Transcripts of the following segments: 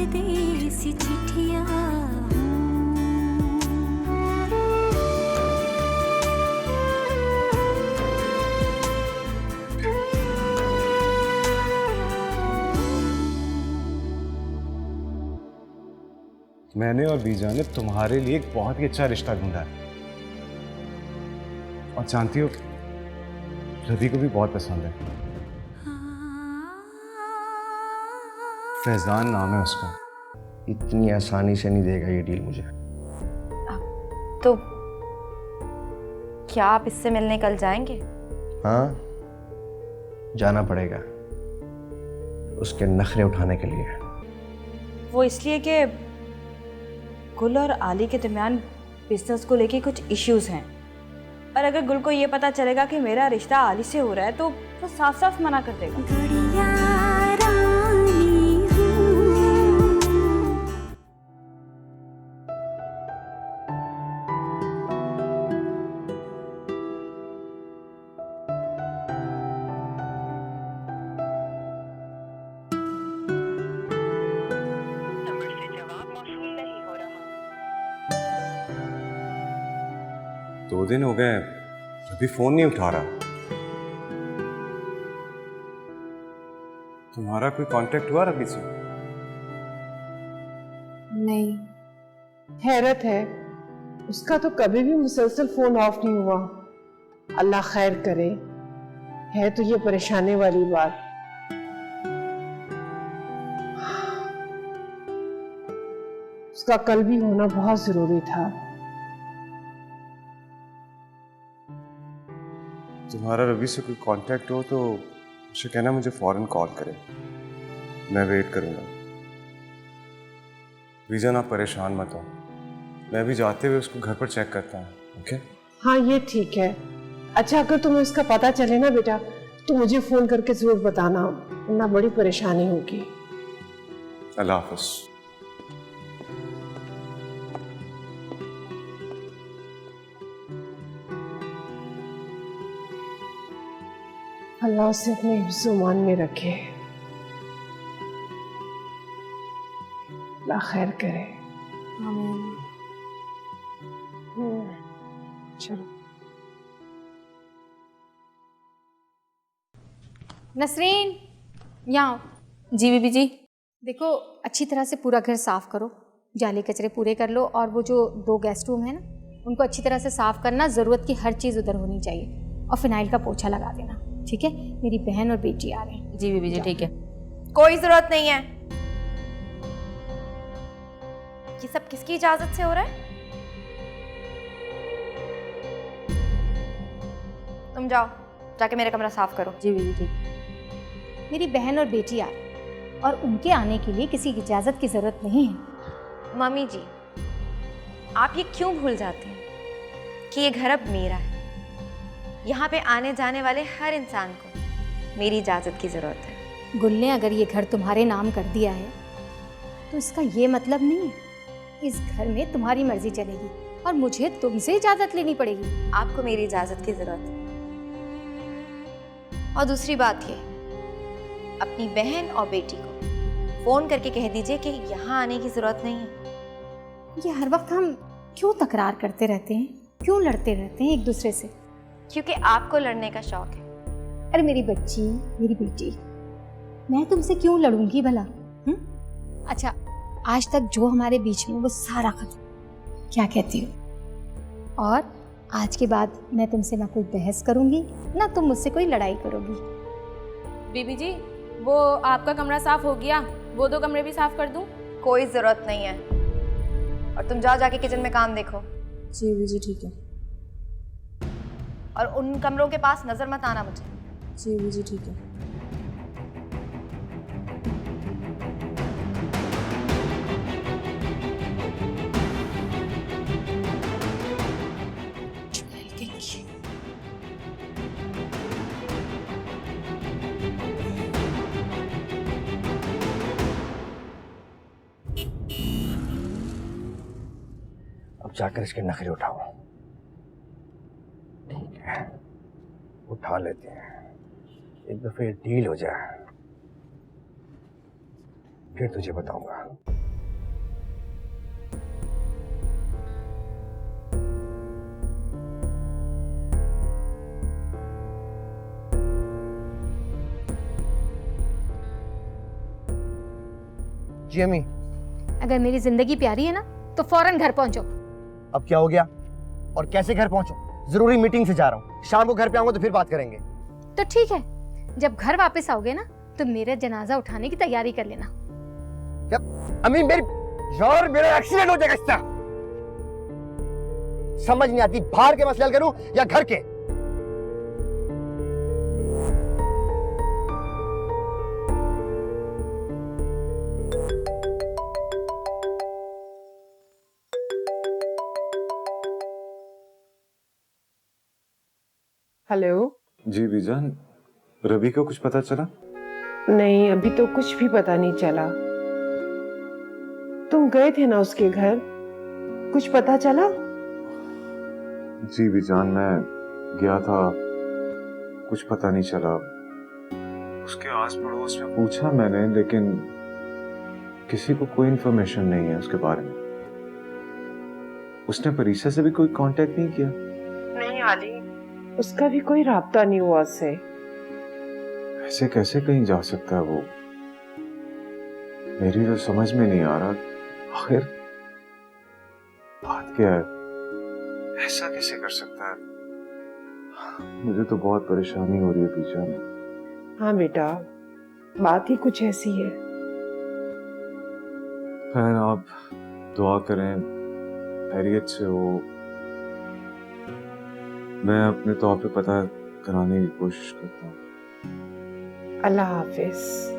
परदेसी चिट्ठियां। मैंने और बीजा ने तुम्हारे लिए एक बहुत ही अच्छा रिश्ता ढूंढा है, और जानती हो रवि को भी बहुत पसंद है। फैजान नाम है उसका। इतनी आसानी से नहीं देगा ये डील मुझे। तो क्या आप इससे मिलने कल जाएंगे? हाँ, जाना पड़ेगा उसके नखरे उठाने के लिए। वो इसलिए कि गुल और आली के दरमियान बिजनेस को लेके कुछ इश्यूज हैं, और अगर गुल को ये पता चलेगा कि मेरा रिश्ता आली से हो रहा है तो वो साफ साफ मना कर देगा। दो दिन हो गए रवि फोन नहीं उठा रहा। तुम्हारा कोई कांटेक्ट हुआ रवि से? नहीं, हैरत है, उसका तो कभी भी मुसलसल फोन ऑफ नहीं हुआ। अल्लाह खैर करे, है तो ये परेशानी वाली बात। उसका कल भी होना बहुत जरूरी था। तुम्हारा रवि से कोई कांटेक्ट हो तो उसे कहना मुझे फौरन कॉल करे, मैं वेट करूंगा। विजन आप परेशान मत हो, मैं भी जाते हुए उसको घर पर चेक करता हूँ। ओके? हाँ, ये ठीक है। अच्छा, अगर तुम्हें उसका पता चले ना बेटा, तो मुझे फोन करके जरूर बताना, वरना बड़ी परेशानी होगी। अल्लाह हाफ़िज़। अल्लाह उसे अपने हिफ्ज़-ओ-मान में रखे, अल्लाह खैर करे। आमीन। चलो नसरीन, यहाँ आओ। जी बीबी जी। देखो, अच्छी तरह से पूरा घर साफ़ करो, जाली कचरे पूरे कर लो, और वो जो 2 गेस्ट रूम है ना, उनको अच्छी तरह से साफ़ करना। ज़रूरत की हर चीज़ उधर होनी चाहिए, और फिनाइल का पोछा लगा देना, ठीक है? मेरी बहन और बेटी आ रहे हैं। जी बीबी जी, ठीक है। कोई जरूरत नहीं है। ये सब किसकी इजाजत से हो रहा है? तुम जाओ, जाके मेरा कमरा साफ करो। जी बीबी ठीक। मेरी बहन और बेटी आ रही हैं, और उनके आने के लिए किसी की इजाज़त की ज़रूरत नहीं है। मम्मी जी, आप ये क्यों भूल जाते हैं कि ये घर अब मेरा है? यहाँ पे आने जाने वाले हर इंसान को मेरी इजाज़त की ज़रूरत है। गुल ने अगर ये घर तुम्हारे नाम कर दिया है तो इसका ये मतलब नहीं है इस घर में तुम्हारी मर्जी चलेगी और मुझे तुमसे इजाज़त लेनी पड़ेगी। आपको मेरी इजाज़त की ज़रूरत है। और दूसरी बात ये, अपनी बहन और बेटी को फ़ोन करके कह दीजिए कि यहाँ आने की ज़रूरत नहीं है। ये हर वक्त हम क्यों तकरार करते रहते हैं, क्यों लड़ते रहते हैं एक दूसरे से? क्योंकि आपको लड़ने का शौक है। अरे मेरी बच्ची, मेरी बेटी, मैं तुमसे क्यों लड़ूंगी भला? अच्छा, आज तक जो हमारे बीच में वो सारा खत्म, क्या कहती हो? और आज के बाद मैं तुमसे ना कोई बहस करूंगी, ना तुम मुझसे कोई लड़ाई करोगी। बीबी जी, वो आपका कमरा साफ हो गया, वो 2 कमरे भी साफ कर दूं? कोई ज़रूरत नहीं है, और तुम जाओ जाके किचन में काम देखो। जी बीबी जी ठीक है। और उन कमरों के पास नज़र मत आना मुझे। जी बीबी जी ठीक है। अब जाकर इसके नखरे उठाओ। ठीक है, उठा लेते हैं, एक दफे डील हो जाए, फिर तुझे बताऊंगा। जी अम्मी। अगर मेरी जिंदगी प्यारी है ना तो फौरन घर पहुंचो। अब क्या हो गया और कैसे घर पहुंचो? जरूरी मीटिंग से जा रहा हूँ, शाम को घर पे आऊंगा तो फिर बात करेंगे। तो ठीक है, जब घर वापस आओगे ना तो मेरा जनाजा उठाने की तैयारी कर लेना। अम्मी मेरा एक्सीडेंट हो जाएगा इससे। समझ नहीं आती बाहर के मसले हल करूं या घर के। हेलो। जी बीजान, रवि को कुछ पता चला? नहीं, अभी तो कुछ भी पता नहीं चला। तुम गए थे ना उसके घर, कुछ पता चला? जी बीजान, मैं गया था, कुछ पता नहीं चला। उसके आस पड़ोस में पूछा मैंने, लेकिन किसी को कोई इन्फॉर्मेशन नहीं है उसके बारे में। उसने परीक्षा से भी कोई कांटेक्ट नहीं किया? नहीं आली, उसका भी कोई राब्ता नहीं हुआ उससे। ऐसे कैसे कहीं जा सकता है वो? मेरी तो समझ में नहीं आ रहा आखिर बात क्या है, ऐसा कैसे कर सकता है? मुझे तो बहुत परेशानी हो रही है पीछा में। हाँ बेटा, बात ही कुछ ऐसी है। खैर आप दुआ करें खैरियत से हो। मैं अपने तौर पे पता कराने की कोशिश करता हूँ। अल्लाह हाफिज।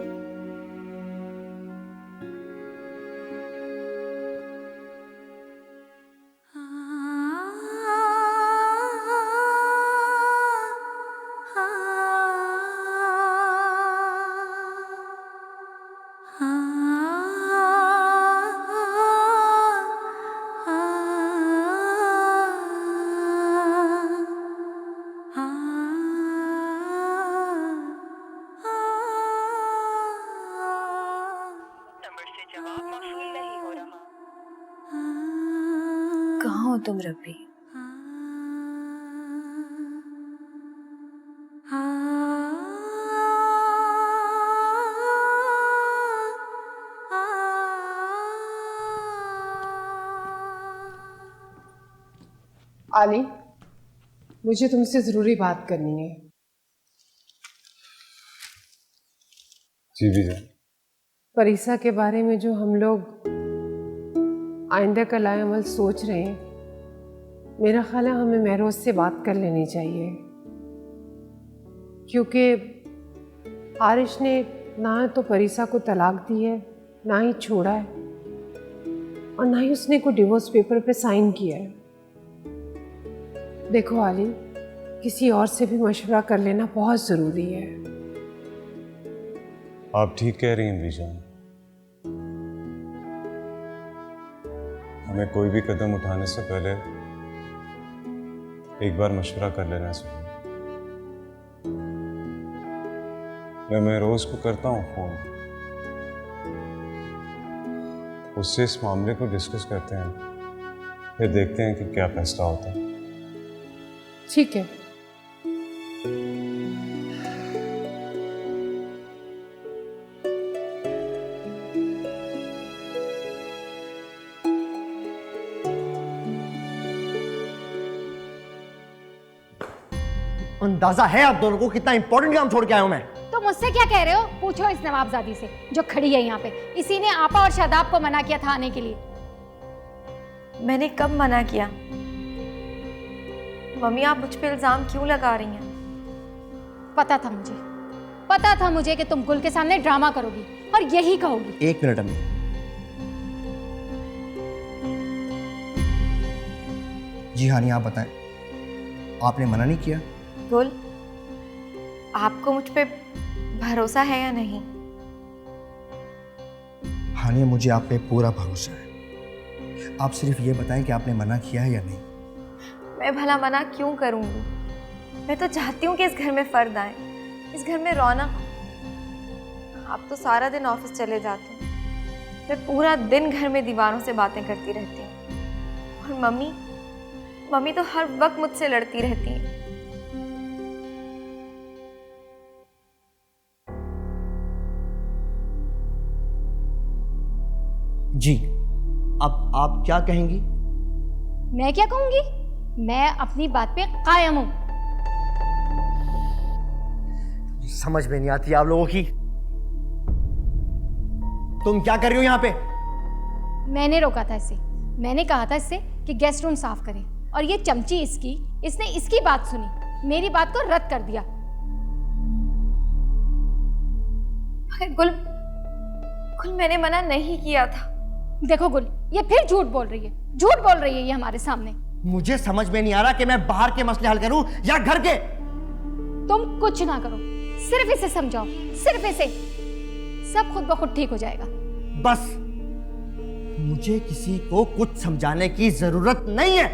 कहाँ हो तुम रवि? आली, मुझे तुमसे जरूरी बात करनी है। जी बीजान। परीक्षा के बारे में जो हम लोग आइंदा का लाएअमल सोच रहे हैं, मेरा ख्याल है हमें महरोज से बात कर लेनी चाहिए, क्योंकि आरिश ने ना तो परीक्षा को तलाक दी है, ना ही छोड़ा है, और ना ही उसने कोई डिवोर्स पेपर पे साइन किया है। देखो आली, किसी और से भी मशवरा कर लेना बहुत ज़रूरी है। आप ठीक कह रही हैं बीजान, हमें कोई भी कदम उठाने से पहले एक बार मशवरा कर लेना चाहिए। मैं रोज को करता हूँ फोन, उससे इस मामले को डिस्कस करते हैं, फिर देखते हैं कि क्या फैसला होता है। ठीक है। अंदाजा है आप दोनों को कितना इंपॉर्टेंट काम छोड़ के आया हूं मैं? तो मुझसे क्या कह रहे हो? पूछो इस नवाबजादी से जो खड़ी है यहाँ पे। इसी ने आपा और शादाब को मना किया था आने के लिए। मैंने कब मना किया? मम्मी आप मुझ पे इल्जाम क्यों लगा रही हैं? पता था मुझे कि तुम गुल के सामने ड्रामा करोगी और यही कहोगी। एक मिनट अम्मी, जी हानी आप बताएं, आपने मना नहीं किया? गुल, आपको मुझ पे भरोसा है या नहीं? हानिया मुझे आप पे पूरा भरोसा है, आप सिर्फ ये बताएं कि आपने मना किया है या नहीं। मैं भला मना क्यों करूंगी? मैं तो चाहती हूँ कि इस घर में फर्द आए, इस घर में रौनक हो। आप तो सारा दिन ऑफिस चले जाते हैं, मैं पूरा दिन घर में दीवारों से बातें करती रहती हूँ, और मम्मी तो हर वक्त मुझसे लड़ती रहती हैं। जी, अब आप क्या कहेंगी? मैं क्या कहूंगी? मैं अपनी बात पे कायम हूं। समझ में नहीं आती आप लोगों की। तुम क्या कर रही हो यहाँ पे? मैंने रोका था इसे। मैंने कहा था इससे कि गेस्ट रूम साफ करें, और ये चमची इसने इसकी बात सुनी, मेरी बात को रद्द कर दिया। गुल, मैंने मना नहीं किया था। देखो गुल, ये फिर झूठ बोल रही है, ये हमारे सामने। मुझे समझ में नहीं आ रहा कि मैं बाहर के मसले हल करूं या घर के। तुम कुछ ना करो, सिर्फ इसे समझाओ, सिर्फ इसे। सब खुद ब खुद ठीक हो जाएगा। बस मुझे किसी को कुछ समझाने की जरूरत नहीं है।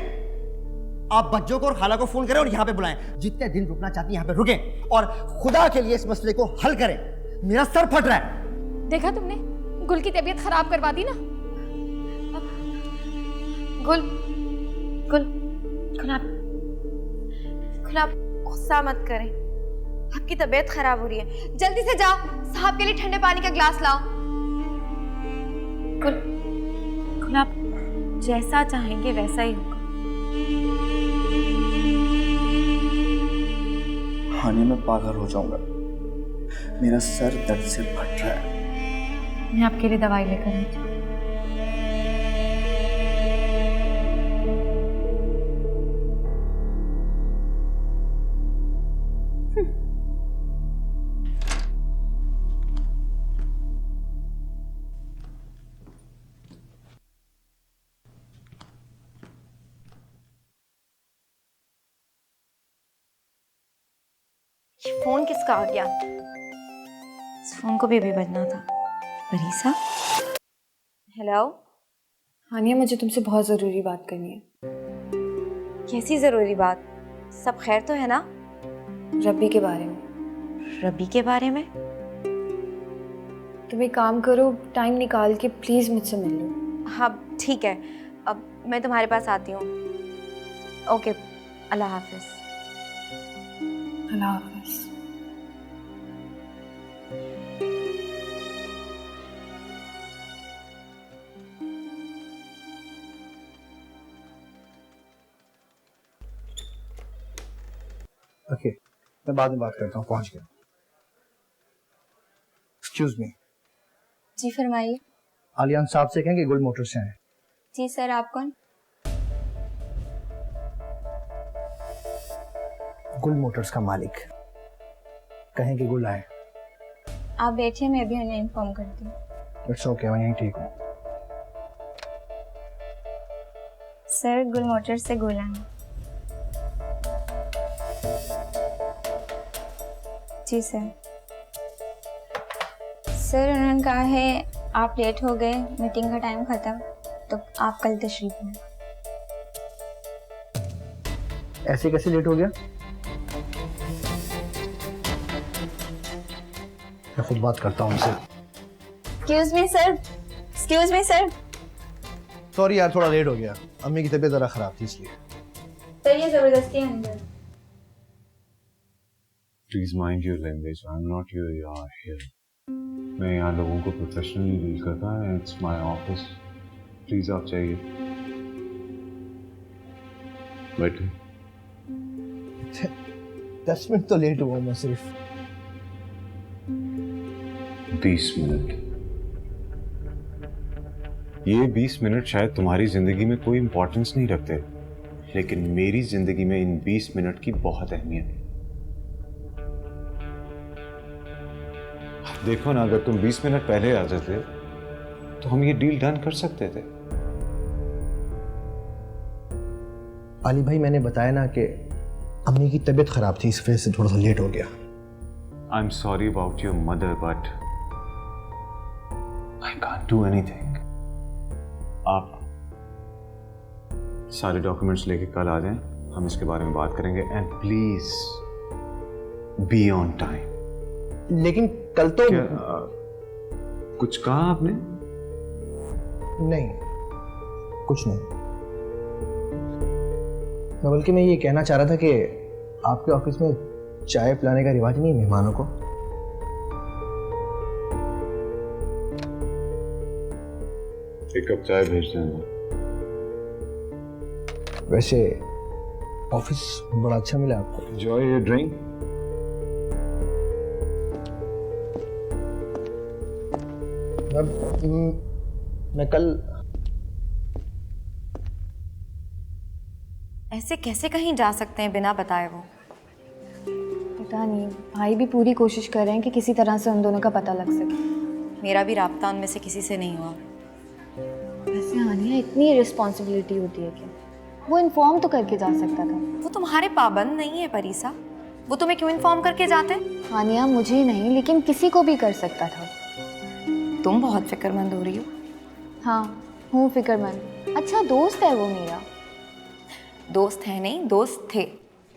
आप बच्चों को और खाला को फोन करें और यहाँ पे बुलाएं। जितने दिन रुकना चाहती हैं यहाँ पे रुकें, और खुदा के लिए इस मसले को हल करें। मेरा सर फट रहा है। देखा तुमने, गुल की तबीयत खराब करवा दी ना। गुल आप गुस्सा मत करें। आपकी तबीयत खराब हो रही है, जल्दी से जाओ साहब के लिए ठंडे पानी का ग्लास लाओ। गुल आप जैसा चाहेंगे वैसा ही होगा। हानिया, मैं पागल हो जाऊंगा। मेरा सर दर्द से फट रहा है। मैं आपके लिए दवाई लेकर आई थी। फोन किसका आ गया? इस फोन को भी बजना था। परीसा, हेलो। हानिया, मुझे तुमसे बहुत ज़रूरी बात करनी है। कैसी ज़रूरी बात? सब खैर तो है ना? रब्बी के बारे में। रब्बी के बारे में? तुम एक काम करो, टाइम निकाल के प्लीज़ मुझसे मिल लो। हाँ ठीक है, अब मैं तुम्हारे पास आती हूँ। ओके, अल्लाह हाफिज़। अल्लाह हाफिज़। ओके, मैं बाद में बात करता हूँ, पहुंच गया। Excuse me. जी फरमाइए। आलियान साहब से कहेंगे गुल मोटर से आए। जी सर, आप कौन? गुल मोटर्स का मालिक। कहें कि गुल आए। आप बैठिए, मैं अभी उन्हें इन्फॉर्म करती हूँ। इट्स ओके, मैं यहीं ठीक हूँ। सर, गुल मोटर से गुल आए। जी सर। सर, उन्होंने कहा है आप लेट हो गए, मीटिंग का टाइम खत्म, तो आप कल तशरीफ लें। ऐसे कैसे लेट हो गया? मैं खुद बात करता हूँ उनसे। Excuse me sir. सॉरी यार, थोड़ा लेट हो गया। अम्मी की तबीयत जरा खराब थी इसलिए। सर, ये जबरदस्ती है अंदर। Please mind your language. I'm not your here. मैं यहाँ लोगों को प्रोफेशनली डील करता हूँ। It's my office. प्लीज आप चाहिए बैठे। 10 मिनट तो लेट हुआ मैं सिर्फ। 20 मिनट। ये 20 मिनट शायद तुम्हारी जिंदगी में कोई इंपॉर्टेंस नहीं रखते, लेकिन मेरी जिंदगी में इन 20 मिनट की बहुत अहमियत है। देखो ना, अगर तुम 20 मिनट पहले आ जाते तो हम ये डील डन कर सकते थे। अली भाई, मैंने बताया ना कि अम्मी की तबीयत खराब थी, इस वजह से थोड़ा सा लेट हो गया। I am sorry about your mother, but I can't do anything. आप सारे डॉक्यूमेंट्स लेके कल आ जाएं, हम इसके बारे में बात करेंगे। And please be on time. लेकिन कल तो क्या कुछ कहा आपने? नहीं, कुछ नहीं। बल्कि मैं ये कहना चाह रहा था कि आपके ऑफिस में चाय पिलाने का रिवाज नहीं है मेहमानों को? एक कप चाय भेज देना। वैसे ऑफिस बड़ा अच्छा मिला आपको। Enjoy your drink. मैं कल ऐसे कैसे कहीं जा सकते हैं बिना बताए वो? पता नहीं, भाई भी पूरी कोशिश कर रहे हैं कि किसी तरह से उन दोनों का पता लग सके। मेरा भी राब्ता उनमें से किसी से नहीं हुआ। वैसे हानिया, इतनी रिस्पॉन्सिबिलिटी होती है क्या? वो इन्फॉर्म तो करके जा सकता था। वो तुम्हारे पाबंद नहीं है परीसा, वो तुम्हें क्यों इन्फॉर्म करके जाते? हानिया, मुझे नहीं लेकिन किसी को भी कर सकता था। तुम बहुत फिक्रमंद हो रही हो। हाँ, हूँ फिक्रमंद। अच्छा दोस्त है वो मेरा। दोस्त है नहीं, दोस्त थे।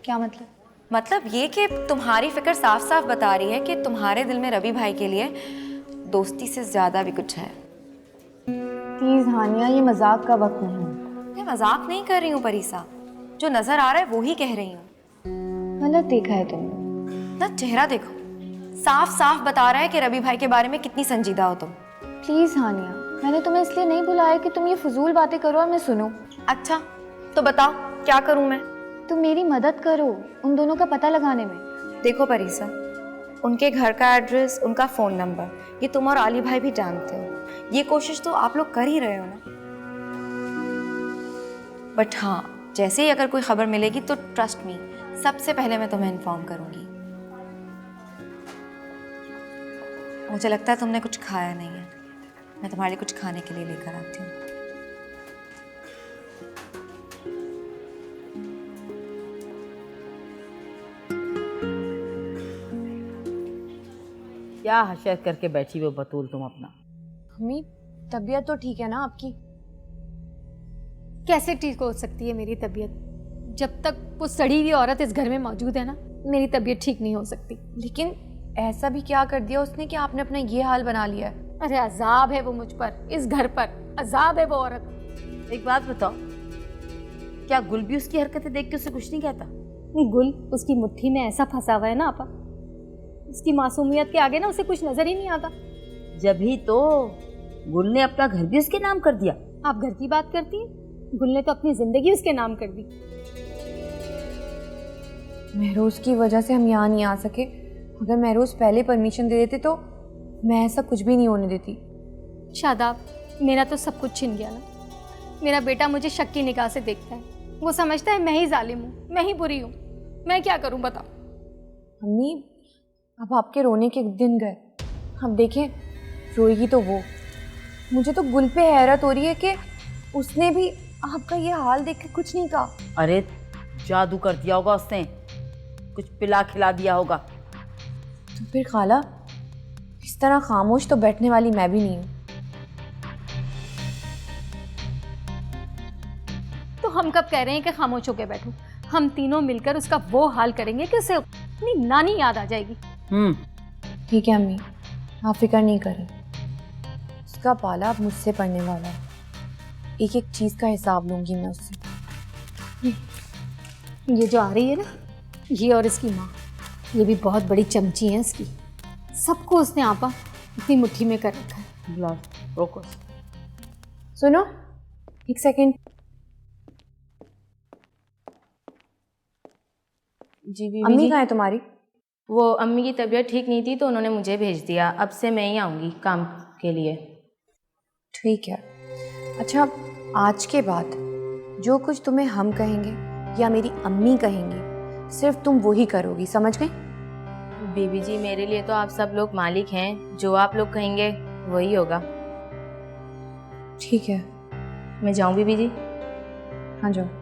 क्या मतलब? मतलब ये कि तुम्हारी फिक्र साफ साफ बता रही है कि तुम्हारे दिल में रवि भाई के लिए दोस्ती से ज्यादा भी कुछ है। प्लीज हानिया, ये मजाक का वक्त नहीं है। मैं मजाक नहीं कर रही हूँ परीसा, जो नजर आ रहा है वो ही कह रही हूँ। गलत देखा है तुमने। ना चेहरा देखो, साफ साफ बता रहा है कि रवि भाई के बारे में कितनी संजीदा हो तुम। प्लीज हानिया, मैंने तुम्हें इसलिए नहीं बुलाया कि तुम ये फजूल बातें करो और मैं सुनूं। अच्छा तो बताओ क्या करूं मैं? तुम मेरी मदद करो उन दोनों का पता लगाने में। देखो परीसा, उनके घर का एड्रेस, उनका फ़ोन नंबर, ये तुम और आली भाई भी जानते हो। ये कोशिश तो आप लोग कर ही रहे हो ना। बट हाँ, जैसे ही अगर कोई खबर मिलेगी तो ट्रस्ट मी, सबसे पहले मैं तुम्हें इन्फॉर्म करूंगी। मुझे लगता है तुमने कुछ खाया नहीं है, मैं तुम्हारे लिए कुछ खाने के लिए लेकर आती हूँ। क्या हशर करके बैठी हो बतूल तुम अपना? मम्मी, तबीयत तो ठीक है ना आपकी? कैसे ठीक हो सकती है मेरी तबीयत? जब तक वो सड़ी हुई औरत इस घर में मौजूद है ना, मेरी तबीयत ठीक नहीं हो सकती। लेकिन ऐसा भी क्या कर दिया उसने कि आपने अपना ये हाल बना लिया है? अरे अजाब है वो मुझ पर, इस घर पर अजाब है वो औरत। एक बात बताओ, क्या गुल भी उसकी हरकतें देख के उसे कुछ नहीं कहता? गुल उसकी मुट्ठी में ऐसा फंसा हुआ है ना आपा, उसकी मासूमियत के आगे ना उसे कुछ नजर ही नहीं आता। जब ही तो गुल ने अपना घर भी उसके नाम कर दिया। आप घर की बात करती हैं, गुल ने तो अपनी जिंदगी उसके नाम कर दी। महरोज की वजह से हम यहाँ नहीं आ सके। अगर महरोज पहले परमिशन दे देते तो मैं ऐसा कुछ भी नहीं होने देती। शादाब, मेरा तो सब कुछ छिन गया ना। मेरा बेटा मुझे शक की निगाह से देखता है, वो समझता है मैं ही जालिम हूँ, मैं ही बुरी हूँ। मैं क्या करूँ बताओ? मम्मी, अब आपके रोने के दिन गए। अब देखें, रोएगी तो वो। मुझे तो गुल पे हैरत हो रही है कि उसने भी आपका ये हाल देख के कुछ नहीं कहा। अरे जादू कर दिया होगा उसने, कुछ पिला खिला दिया होगा। तो फिर खाला, इस तरह खामोश तो बैठने वाली मैं भी नहीं हूँ। तो हम कब कह रहे हैं कि खामोश होकर बैठो? हम तीनों मिलकर उसका वो हाल करेंगे कि उसे अपनी नानी याद आ जाएगी। ठीक है अम्मी, आप फिक्र नहीं करें। उसका पाला अब मुझसे पड़ने वाला है। एक एक चीज़ का हिसाब लूंगी मैं उससे। ये जो आ रही है ना, ये और इसकी माँ, ये भी बहुत बड़ी चमची है इसकी। सबको उसने आपा अपनी मुट्ठी में कर रखा है। रोको, सुनो एक सेकंड। जी बीबी अम्मी जी। कहाँ है तुम्हारी? वो अम्मी की तबीयत ठीक नहीं थी तो उन्होंने मुझे भेज दिया। अब से मैं ही आऊँगी काम के लिए। ठीक है। अच्छा, आज के बाद जो कुछ तुम्हें हम कहेंगे या मेरी अम्मी कहेंगी, सिर्फ तुम वही करोगी, समझ गई? बीबी जी, मेरे लिए तो आप सब लोग मालिक हैं, जो आप लोग कहेंगे वही होगा। ठीक है, मैं जाऊँ बीबी जी? हाँ जाओ।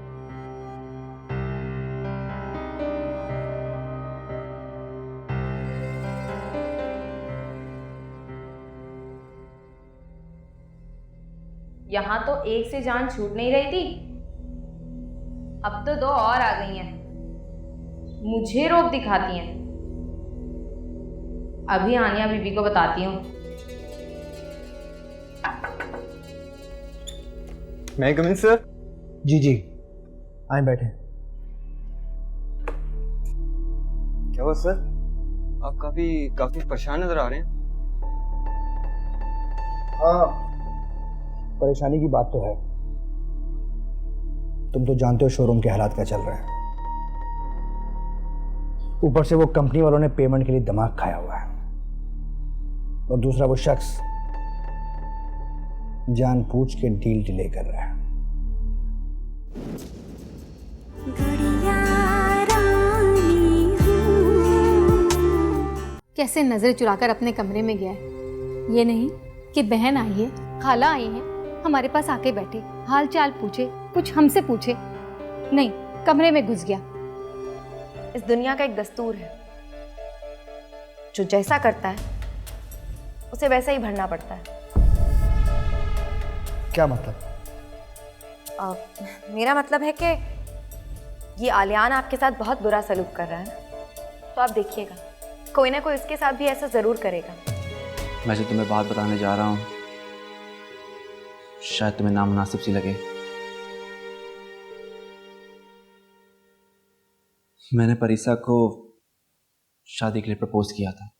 यहाँ तो एक से जान छूट नहीं रही थी, अब तो दो और आ गई हैं, मुझे रोक दिखाती हैं। अभी आनिया बीबी को बताती हूँ। मैं कम इन सर? जी जी, आए बैठे। क्या हुआ सर? आप काफी परेशान नजर आ रहे हैं। हाँ, परेशानी की बात तो है। तुम तो जानते हो शोरूम के हालात क्या चल रहे हैं। ऊपर से वो कंपनी वालों ने पेमेंट के लिए दिमाग खाया हुआ है, और दूसरा वो शख्स जानबूझ के डील डिले कर रहा है। कैसे नजर चुराकर अपने कमरे में गया है। ये नहीं कि बहन आई है, खाला आई है, हमारे पास आके बैठे, हाल चाल पूछे, कुछ हमसे पूछे। नहीं, कमरे में घुस गया। इस दुनिया का एक दस्तूर है, जो जैसा करता है उसे वैसा ही भरना पड़ता है। क्या मतलब? मेरा मतलब है कि ये आलियान आपके साथ बहुत बुरा सलूक कर रहा है, तो आप देखिएगा कोई ना कोई उसके साथ भी ऐसा जरूर करेगा। मैं जो तुम्हें बात बताने जा रहा हूँ शायद तुम्हें नामुनासिब सी लगे। मैंने परीसा को शादी के लिए प्रपोज किया था।